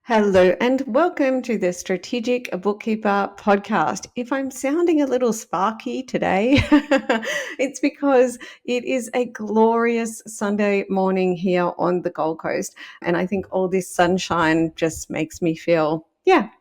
Hello and welcome to the Strategic Bookkeeper podcast. If I'm sounding a little sparky today, it's because it is a glorious Sunday morning here on the Gold Coast. And I think all this sunshine just makes me feel,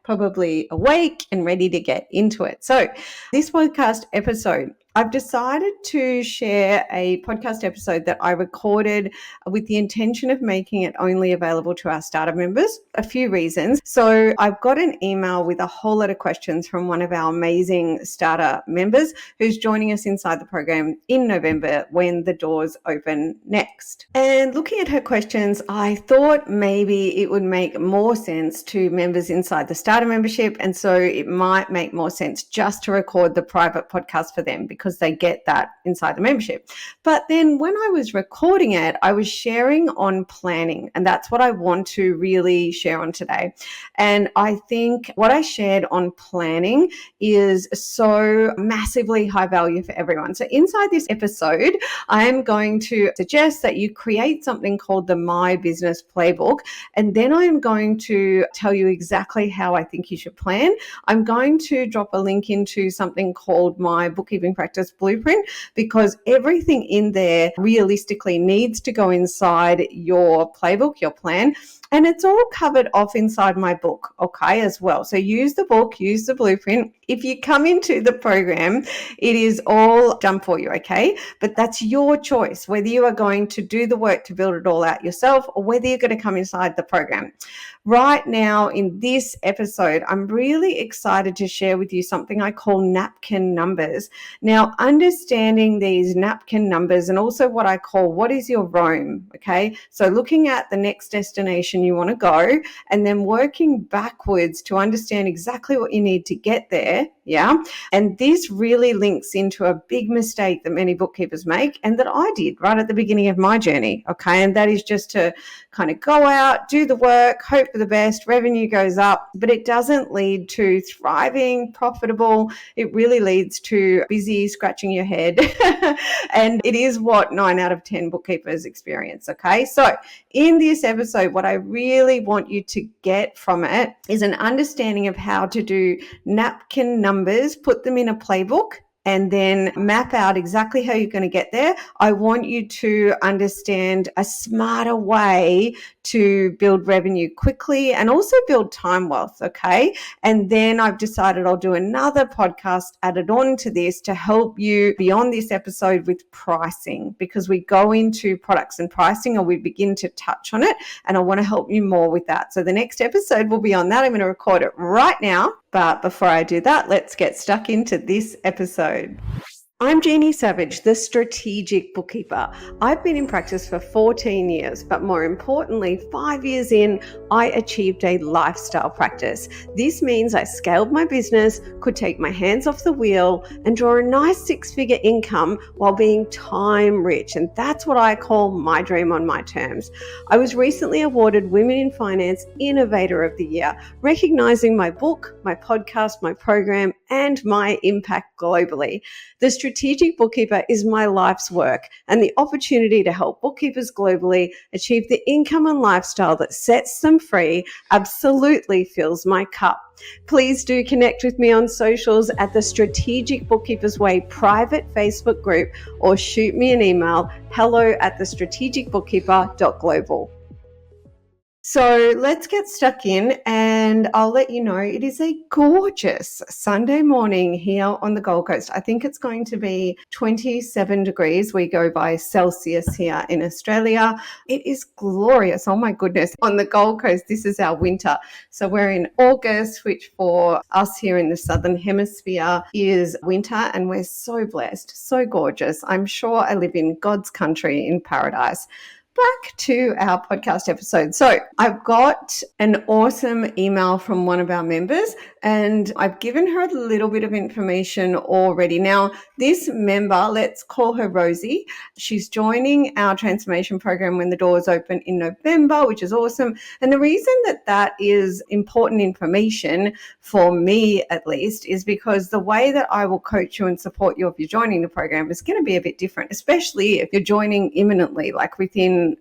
probably awake and ready to get into it. So this podcast episode, I've decided to share a podcast episode that I recorded with the intention of making it only available to our starter members. A few reasons. So I've got an email with a whole lot of questions from one of our amazing starter members who's joining us inside the program in November when the doors open next. And looking at her questions, I thought maybe it would make more sense to members inside the starter membership. And so it might make more sense just to record the private podcast for them because they get that inside the membership. But then when I was recording it, I was sharing on planning, and that's what I want to really share on today. And I think what I shared on planning is so massively high value for everyone. So inside this episode, I am going to suggest that you create something called the My Business Playbook, and then I am going to tell you exactly how I think you should plan. I'm going to drop a link into something called my bookkeeping practice blueprint, because everything in there realistically needs to go inside your playbook, your plan, and it's all covered off inside my book, okay, as well. So use the book, use the blueprint. If you come into the program, it is all done for you, okay? But that's your choice, whether you are going to do the work to build it all out yourself or whether you're going to come inside the program. Right now in this episode, I'm really excited to share with you something I call napkin numbers. Now, understanding these napkin numbers and also what I call what is your Rome, okay? So looking at the next destination you want to go and then working backwards to understand exactly what you need to get there, yeah? And this really links into a big mistake that many bookkeepers make and that I did right at the beginning of my journey, okay? And that is just to kind of go out, do the work, hope for the best, revenue goes up, but it doesn't lead to thriving, profitable. It really leads to busy, scratching your head. And it is what 9 out of 10 bookkeepers experience, okay? So in this episode, what I really want you to get from it is an understanding of how to do napkin numbers, put them in a playbook, and then map out exactly how you're going to get there. I want you to understand a smarter way to build revenue quickly and also build time wealth, okay? And then I've decided I'll do another podcast added on to this to help you beyond this episode with pricing, because we go into products and pricing, or we begin to touch on it, and I want to help you more with that. So the next episode will be on that. I'm going to record it right now. But before I do that, let's get stuck into this episode. I'm Jeannie Savage, the Strategic Bookkeeper. I've been in practice for 14 years, but more importantly, 5 years in, I achieved a lifestyle practice. This means I scaled my business, could take my hands off the wheel, and draw a nice 6-figure income while being time rich. And that's what I call my dream on my terms. I was recently awarded Women in Finance Innovator of the Year, recognizing my book, my podcast, my program, and my impact globally. The Strategic Bookkeeper is my life's work, and the opportunity to help bookkeepers globally achieve the income and lifestyle that sets them free absolutely fills my cup. Please do connect with me on socials at the Strategic Bookkeepers Way private Facebook group, or shoot me an email, hello@thestrategicbookkeeper.global. So let's get stuck in, and I'll let you know it is a gorgeous Sunday morning here on the Gold Coast. I think it's going to be 27 degrees. We go by Celsius here in Australia. It is glorious. Oh my goodness. On the Gold Coast, this is our winter. So we're in August, which for us here in the Southern Hemisphere is winter, and we're so blessed, so gorgeous. I'm sure I live in God's country in paradise. Back to our podcast episode. So I've got an awesome email from one of our members, and I've given her a little bit of information already. Now, this member, let's call her Rosie. She's joining our transformation program when the doors open in November, which is awesome. And the reason that that is important information for me, at least, is because the way that I will coach you and support you if you're joining the program is going to be a bit different, especially if you're joining imminently, like within in,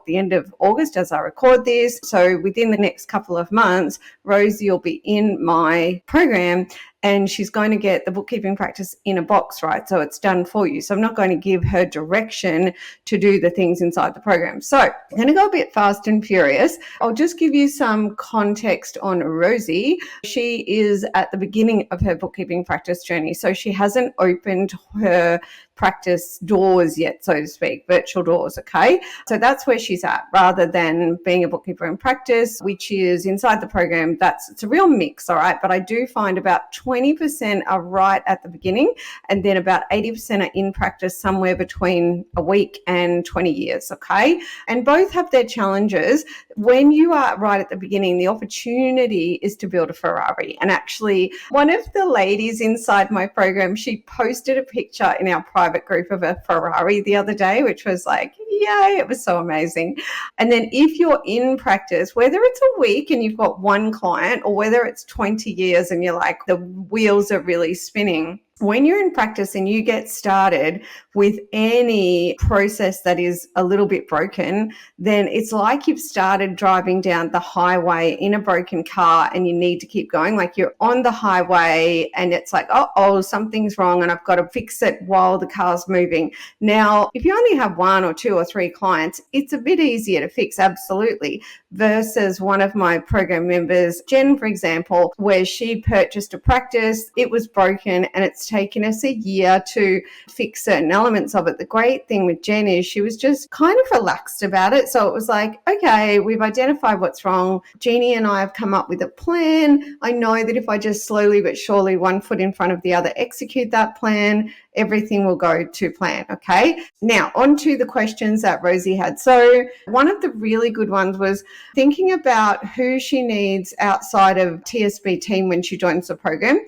the end of August as I record this. So within the next couple of months, Rosie will be in my program, and she's going to get the bookkeeping practice in a box, right? So it's done for you. So I'm not going to give her direction to do the things inside the program. So I'm going to go a bit fast and furious. I'll just give you some context on Rosie. She is at the beginning of her bookkeeping practice journey. So she hasn't opened her practice doors yet, so to speak, virtual doors, okay? So that's where she's at, rather than being a bookkeeper in practice, which is inside the program. It's a real mix, all right? But I do find about 20% are right at the beginning, and then about 80% are in practice somewhere between a week and 20 years, okay? And both have their challenges. When you are right at the beginning, the opportunity is to build a Ferrari. And actually, one of the ladies inside my program, she posted a picture in our private group of a Ferrari the other day, which was like, yay, it was so amazing. And then if you're in practice, whether it's a week and you've got one client, or whether it's 20 years and you're like, the wheels are really spinning, when you're in practice and you get started with any process that is a little bit broken, then it's like you've started driving down the highway in a broken car and you need to keep going. Like you're on the highway and it's like, oh, something's wrong and I've got to fix it while the car's moving. Now, if you only have 1 or 2 or 3 clients, it's a bit easier to fix, absolutely, versus one of my program members, Jen, for example, where she purchased a practice, it was broken, and it's taken us a year to fix certain elements of it. The great thing with Jen is she was just kind of relaxed about it. So it was like, okay, we've identified what's wrong. Jeannie and I have come up with a plan. I know that if I just slowly but surely, one foot in front of the other, execute that plan, everything will go to plan, okay? Now, on to the questions that Rosie had. So one of the really good ones was thinking about who she needs outside of TSB team when she joins the program.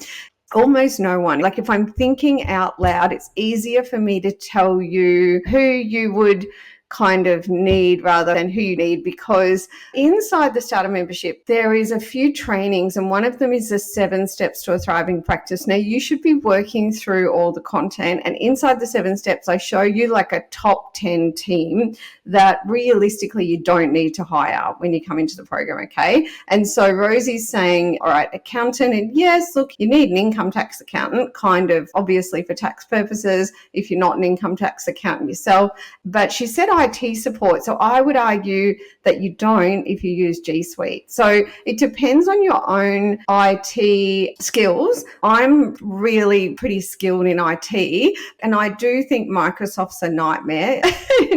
Almost no one. Like if I'm thinking out loud, it's easier for me to tell you who you would kind of need rather than who you need, because inside the starter membership there is a few trainings, and one of them is the 7 steps to a thriving practice. Now you should be working through all the content, and inside the 7 steps I show you like a top 10 team that realistically you don't need to hire when you come into the program, okay? And so Rosie's saying, all right, accountant, and yes, look, you need an income tax accountant, kind of obviously for tax purposes if you're not an income tax accountant yourself, but she said IT support. So I would argue that you don't if you use G Suite. So it depends on your own IT skills. I'm really pretty skilled in IT, and I do think Microsoft's a nightmare,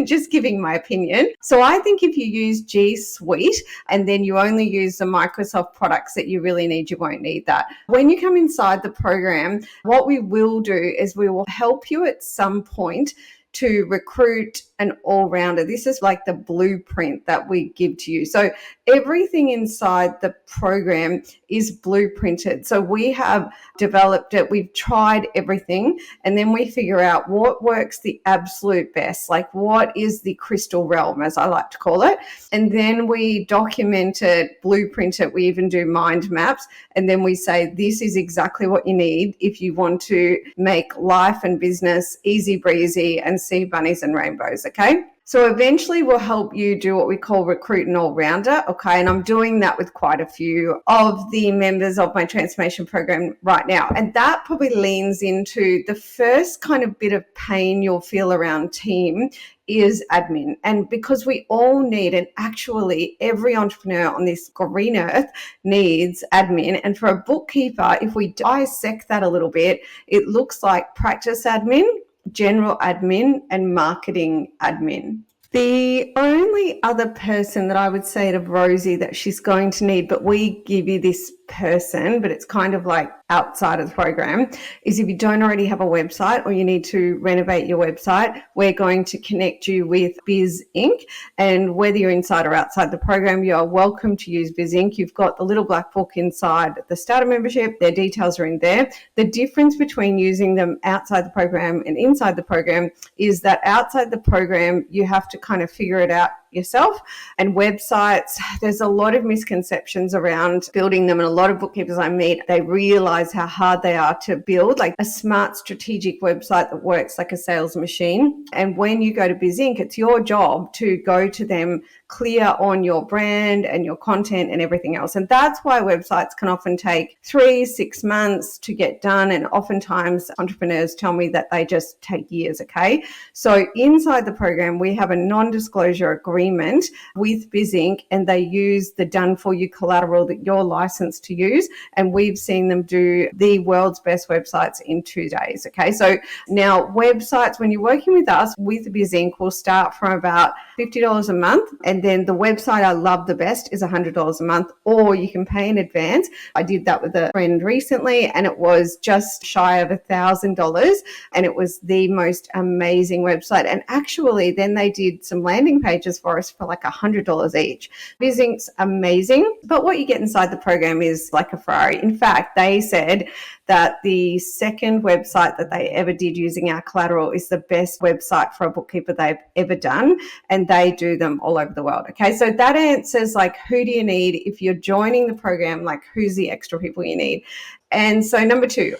just giving my opinion. So I think if you use G Suite and then you only use the Microsoft products that you really need, you won't need that. When you come inside the program, what we will do is we will help you at some point to recruit an all-rounder. This is like the blueprint that we give to you. So everything inside the program is blueprinted. So we have developed it, we've tried everything, and then we figure out what works the absolute best, like what is the crystal realm, as I like to call it. And then we document it, blueprint it, we even do mind maps, and then we say this is exactly what you need if you want to make life and business easy breezy and see bunnies and rainbows, okay? So eventually we'll help you do what we call recruit an all-rounder, okay? And I'm doing that with quite a few of the members of my transformation program right now. And that probably leans into the first kind of bit of pain you'll feel around team is admin. And because we all need, and actually every entrepreneur on this green earth needs admin. And for a bookkeeper, if we dissect that a little bit, it looks like practice admin, general admin, and marketing admin. The only other person that I would say to Rosie that she's going to need, but we give you this person, but it's kind of like outside of the program, is if you don't already have a website or you need to renovate your website, we're going to connect you with Biz Inc. And whether you're inside or outside the program, you are welcome to use Biz Inc. You've got the little black book inside the starter membership. Their details are in there. The difference between using them outside the program and inside the program is that outside the program, you have to kind of figure it out yourself. And websites, there's a lot of misconceptions around building them. And a lot of bookkeepers I meet, they realize how hard they are to build, like a smart strategic website that works like a sales machine. And when you go to BizInc, it's your job to go to them clear on your brand and your content and everything else. And that's why websites can often take 3-6 months to get done. And oftentimes entrepreneurs tell me that they just take years, okay? So inside the program, we have a non-disclosure agreement with BizInc, and they use the done for you collateral that you're licensed to use. And we've seen them do the world's best websites in 2 days, okay? So now websites, when you're working with us, with BizInc, will start from about $50 a month. And then the website I love the best is $100 a month, or you can pay in advance. I did that with a friend recently, and it was just shy of $1,000, and it was the most amazing website. And actually then they did some landing pages for us for like $100 each. BizInc's amazing, but what you get inside the program is like a Ferrari. In fact, they said that the second website that they ever did using our collateral is the best website for a bookkeeper they've ever done, and they do them all over the world. Okay, so that answers like, who do you need if you're joining the program? Like, who's the extra people you need? And so number 2,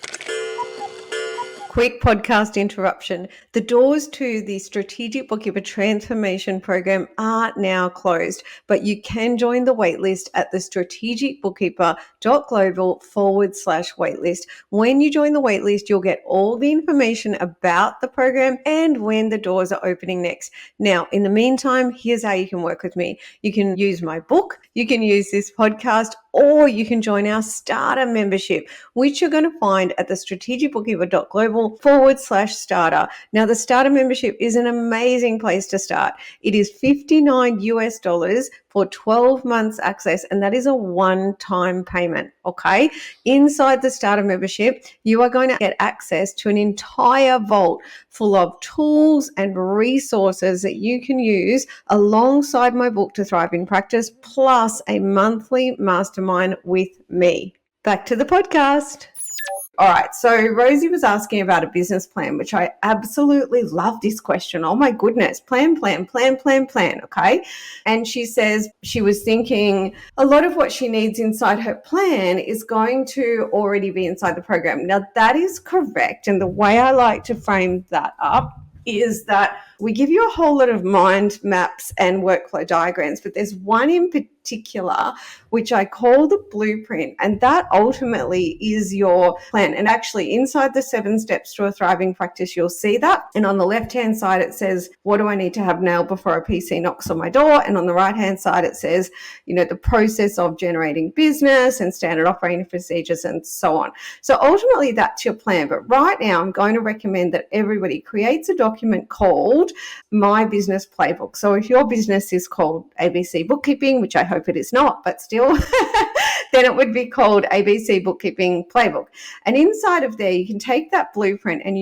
quick podcast interruption. The doors to the Strategic Bookkeeper Transformation Program are now closed, but you can join the waitlist at the strategicbookkeeper.global/waitlist. When you join the waitlist, you'll get all the information about the program and when the doors are opening next. Now, in the meantime, here's how you can work with me. You can use my book, you can use this podcast, or you can join our starter membership, which you're going to find at the strategicbookkeeper.global/starter. Now, the starter membership is an amazing place to start. It is $59 for 12 months access, and that is a one-time payment, okay? Inside the starter membership, you are going to get access to an entire vault full of tools and resources that you can use alongside my book To Thrive in Practice, plus a monthly mastermind with me. Back to the podcast. All right, so Rosie was asking about a business plan, which I absolutely love this question. Oh my goodness, plan, okay? And she says she was thinking a lot of what she needs inside her plan is going to already be inside the program. Now, that is correct. And the way I like to frame that up is that we give you a whole lot of mind maps and workflow diagrams, but there's one in particular which I call the blueprint, and that ultimately is your plan. And actually inside the 7 steps to a thriving practice, you'll see that. And on the left-hand side, it says, what do I need to have nailed before a PC knocks on my door? And on the right-hand side, it says, the process of generating business and standard operating procedures and so on. So ultimately that's your plan. But right now I'm going to recommend that everybody creates a document called My Business Playbook. So if your business is called ABC Bookkeeping, which I hope it is not, but still, then it would be called ABC Bookkeeping Playbook. And inside of there, you can take that blueprint and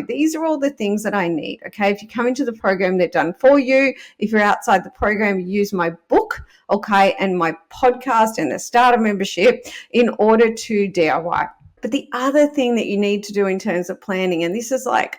these are all the things that I need. Okay, if you come into the program, they're done for you. If you're outside the program, you use my book, okay, and my podcast and the starter membership in order to DIY. But the other thing that you need to do in terms of planning, and this is like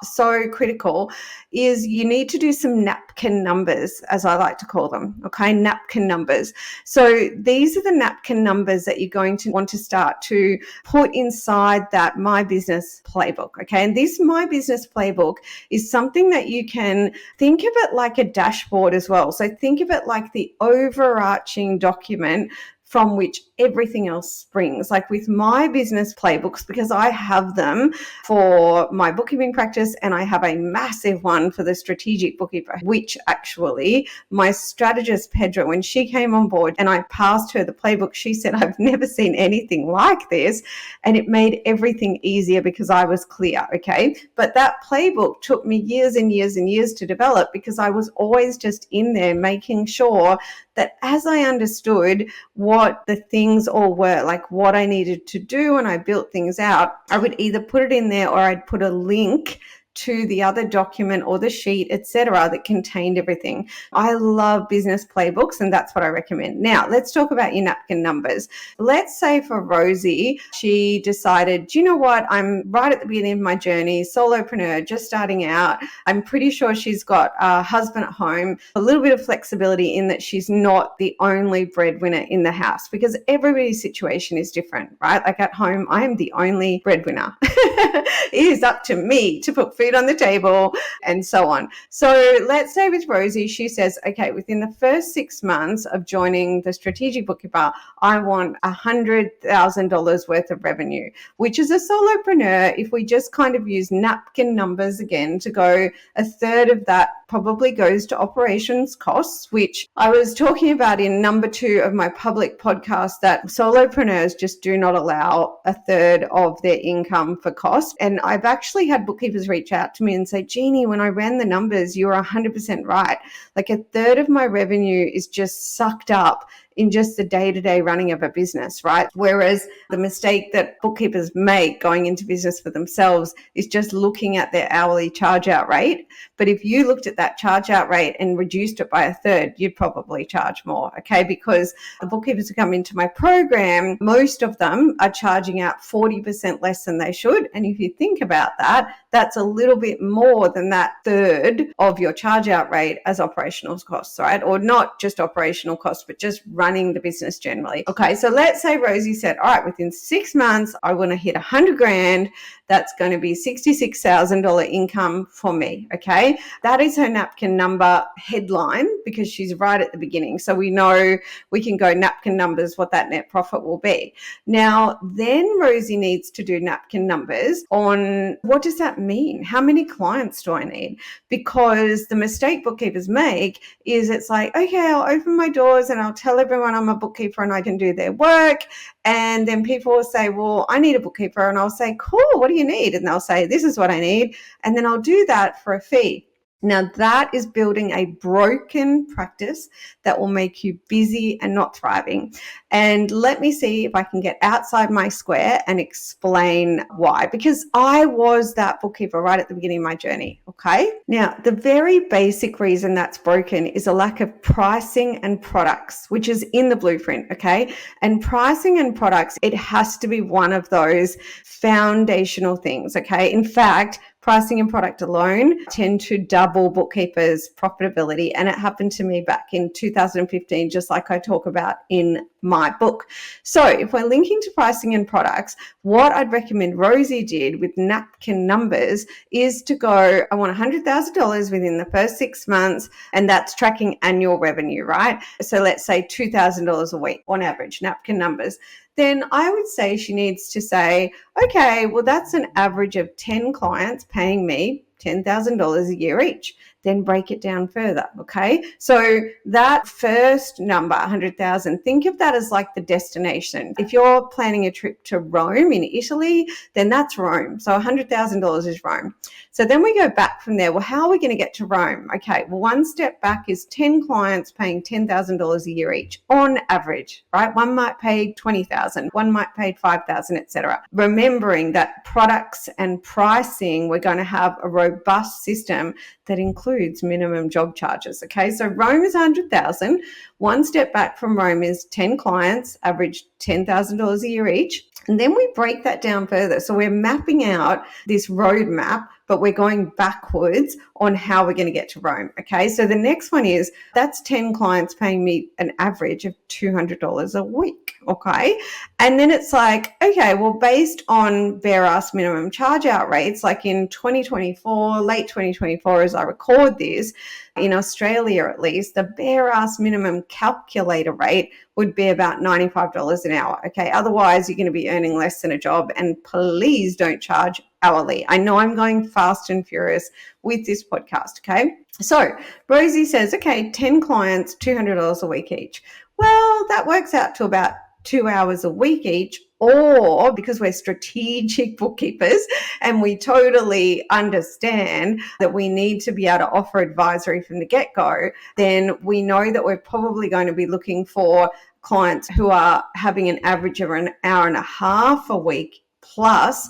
so critical, is you need to do some napkin numbers, as I like to call them, okay, napkin numbers. So these are the napkin numbers that you're going to want to start to put inside that My Business Playbook, okay? And this My Business Playbook is something that you can think of it like a dashboard as well. So think of it like the overarching document from which everything else springs. Like with my business playbooks, because I have them for my bookkeeping practice and I have a massive one for the strategic bookkeeper, which actually my strategist, Pedro, when she came on board and I passed her the playbook, she said, I've never seen anything like this. And it made everything easier because I was clear, okay? But that playbook took me years and years and years to develop because I was always just in there making sure that as I understood what the things all were, like what I needed to do and I built things out, I would either put it in there or I'd put a link to the other document or the sheet, etc., that contained everything. I love business playbooks, and that's what I recommend. Now, let's talk about your napkin numbers. Let's say for Rosie, she decided, do you know what? I'm right at the beginning of my journey, solopreneur, just starting out. I'm pretty sure she's got a husband at home, a little bit of flexibility in that she's not the only breadwinner in the house, because everybody's situation is different, right? Like at home, I am the only breadwinner. It is up to me to put food on the table and so on. So let's say with Rosie, she says, okay, within the first 6 months of joining the Strategic Bookkeeper, I want $100,000 worth of revenue, which is a solopreneur. If we just kind of use napkin numbers again to go, a third of that probably goes to operations costs, which I was talking about in number 2 of my public podcast, that solopreneurs just do not allow a third of their income for cost. And I've actually had bookkeepers reach out to me and say, Jeannie, when I ran the numbers, you were 100% right. Like a third of my revenue is just sucked up in just the day-to-day running of a business, right? Whereas the mistake that bookkeepers make going into business for themselves is just looking at their hourly charge out rate. But if you looked at that charge out rate and reduced it by a third, you'd probably charge more, okay? Because the bookkeepers who come into my program, most of them are charging out 40% less than they should. And if you think about that, that's a little bit more than that third of your charge out rate as operational costs, right? Or not just operational costs, but just running the business generally. Okay, so let's say Rosie said, all right, within 6 months, I want to hit 100 grand. That's going to be $66,000 income for me. Okay, that is her napkin number headline, because she's right at the beginning. So we know we can go napkin numbers, what that net profit will be. Now, then Rosie needs to do napkin numbers on what does that mean? How many clients do I need? Because the mistake bookkeepers make is it's like, okay, I'll open my doors and I'll tell everyone I'm a bookkeeper and I can do their work. And then people will say, well, I need a bookkeeper. And I'll say, cool, what do you need? And they'll say, this is what I need. And then I'll do that for a fee. Now, that is building a broken practice that will make you busy and not thriving. And let me see if I can get outside my square and explain why. Because I was that bookkeeper right at the beginning of my journey, okay? Now, the very basic reason that's broken is a lack of pricing and products, which is in the blueprint, okay? And pricing and products, it has to be one of those foundational things, okay? In fact, pricing and product alone tend to double bookkeepers' profitability. And it happened to me back in 2015, just like I talk about in my book. So if we're linking to pricing and products, what I'd recommend Rosie did with napkin numbers is to go, I want $100,000 within the first 6 months, and that's tracking annual revenue, right? So let's say $2,000 a week on average, napkin numbers. Then I would say she needs to say, okay, well, that's an average of 10 clients paying me $10,000 a year each. Then break it down further, okay? So that first number, 100,000, think of that as like the destination. If you're planning a trip to Rome in Italy, then that's Rome. So $100,000 is Rome. So then we go back from there. Well, how are we going to get to Rome? Okay, well, one step back is 10 clients paying $10,000 a year each on average, right? One might pay $20,000, one might pay $5,000, etc. Remembering that products and pricing, we're going to have a robust system that includes minimum job charges. Okay, so Rome is 100,000. One step back from Rome is 10 clients, average $10,000 a year each. And then we break that down further. So we're mapping out this roadmap, but we're going backwards on how we're going to get to Rome. Okay, so the next one is that's 10 clients paying me an average of $200 a week. Okay, and then it's like, okay, well, based on bare ass minimum charge out rates, like in 2024, late 2024, as I record this, in Australia at least, the bare ass minimum calculator rate would be about $95 an hour. Okay, otherwise you're going to be earning less than a job, and please don't charge hourly. I know I'm going fast and furious with this podcast. Okay, so Rosie says, okay, 10 clients, $200 a week each. Well, that works out to about 2 hours a week each, or because we're strategic bookkeepers and we totally understand that we need to be able to offer advisory from the get-go, then we know that we're probably going to be looking for clients who are having an average of an hour and a half a week plus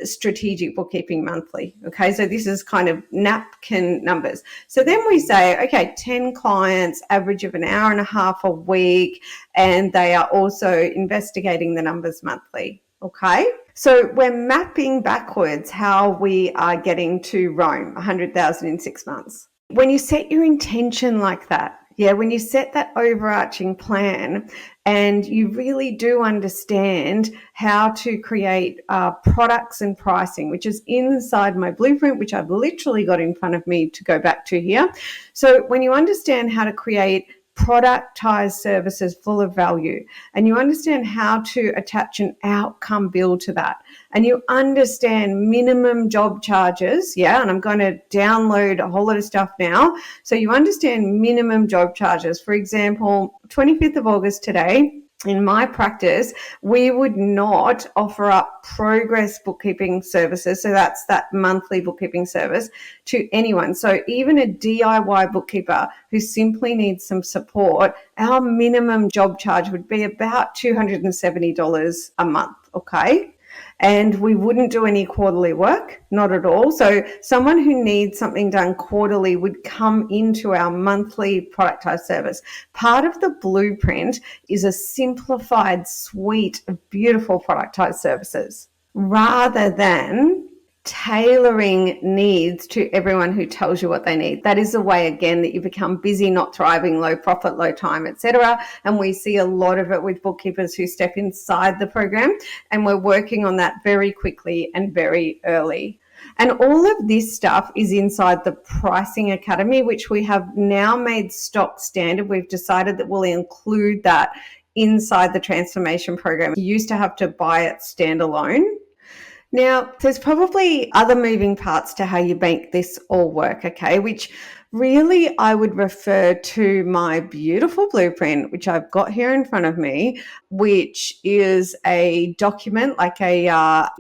strategic bookkeeping monthly. Okay, so this is kind of napkin numbers. So then we say, okay, 10 clients, average of an hour and a half a week, and they are also investigating the numbers monthly. Okay, so we're mapping backwards how we are getting to Rome, 100,000 in 6 months. When you set your intention like that, when you set that overarching plan and you really do understand how to create products and pricing, which is inside my blueprint, which I've literally got in front of me to go back to here. So when you understand how to create productized services full of value, and you understand how to attach an outcome bill to that, and you understand minimum job charges, and I'm going to download a whole lot of stuff now. So you understand minimum job charges. For example, 25th of August today, in my practice, we would not offer up progress bookkeeping services. So that's that monthly bookkeeping service to anyone. So even a DIY bookkeeper who simply needs some support, our minimum job charge would be about $270 a month. Okay. And we wouldn't do any quarterly work, not at all. So someone who needs something done quarterly would come into our monthly productized service. Part of the blueprint is a simplified suite of beautiful productized services rather than tailoring needs to everyone who tells you what they need. That is a way, again, that you become busy, not thriving, low profit, low time, etc. And we see a lot of it with bookkeepers who step inside the program, and we're working on that very quickly and very early. And all of this stuff is inside the Pricing Academy, which we have now made stock standard. We've decided that we'll include that inside the transformation program. You used to have to buy it standalone. Now, there's probably other moving parts to how you make this all work, okay, which really I would refer to my beautiful blueprint, which I've got here in front of me, which is a document, like a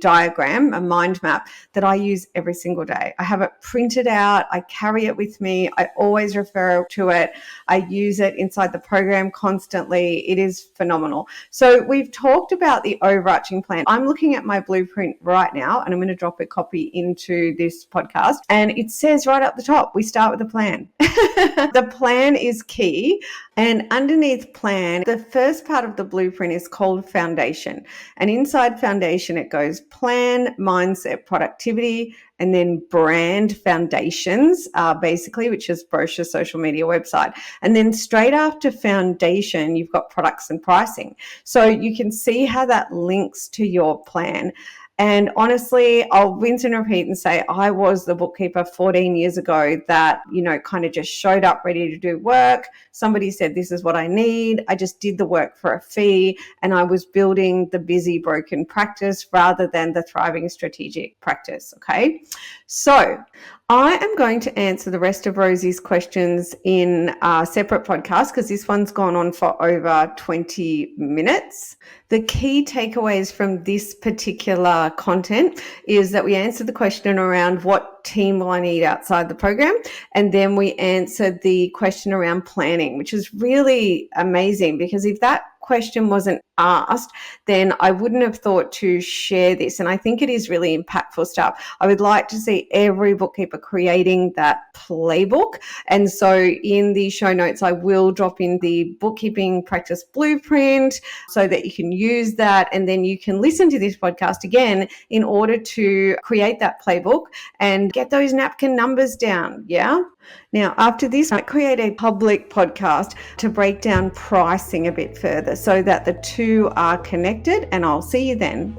diagram, a mind map that I use every single day. I have it printed out. I carry it with me. I always refer to it. I use it inside the program constantly. It is phenomenal. So we've talked about the overarching plan. I'm looking at my blueprint right now, and I'm going to drop a copy into this podcast. And it says right up the top, we start with the plan. The plan is key. And underneath plan, the first part of the blueprint is called foundation. And inside foundation, it goes plan, mindset, productivity, and then brand foundations, basically, which is brochure, social media, website. And then straight after foundation, you've got products and pricing. So you can see how that links to your plan. And honestly, I'll rinse and repeat and say I was the bookkeeper 14 years ago that, kind of just showed up ready to do work. Somebody said, this is what I need. I just did the work for a fee, and I was building the busy, broken practice rather than the thriving strategic practice. Okay. So I am going to answer the rest of Rosie's questions in a separate podcast because this one's gone on for over 20 minutes. The key takeaways from this particular content is that we answered the question around what team will I need outside the program, and then we answered the question around planning, which is really amazing because if that question wasn't asked, then I wouldn't have thought to share this. And I think it is really impactful stuff. I would like to see every bookkeeper creating that playbook. And so in the show notes, I will drop in the bookkeeping practice blueprint so that you can use that. And then you can listen to this podcast again in order to create that playbook and get those napkin numbers down. Yeah. Now, after this, I create a public podcast to break down pricing a bit further so that the two are connected, and I'll see you then.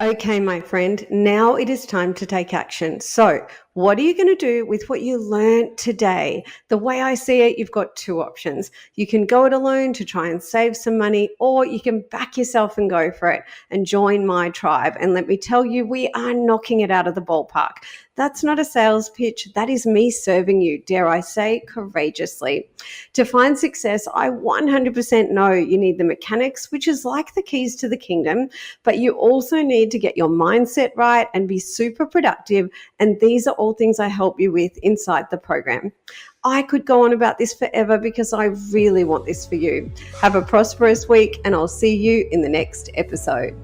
Okay, my friend, now it is time to take action. So what are you going to do with what you learned today? The way I see it, you've got two options. You can go it alone to try and save some money, or you can back yourself and go for it and join my tribe. And let me tell you, we are knocking it out of the ballpark. That's not a sales pitch. That is me serving you, dare I say, courageously. To find success, I 100% know you need the mechanics, which is like the keys to the kingdom, but you also need to get your mindset right and be super productive. And these are all things I help you with inside the program. I could go on about this forever because I really want this for you. Have a prosperous week, and I'll see you in the next episode.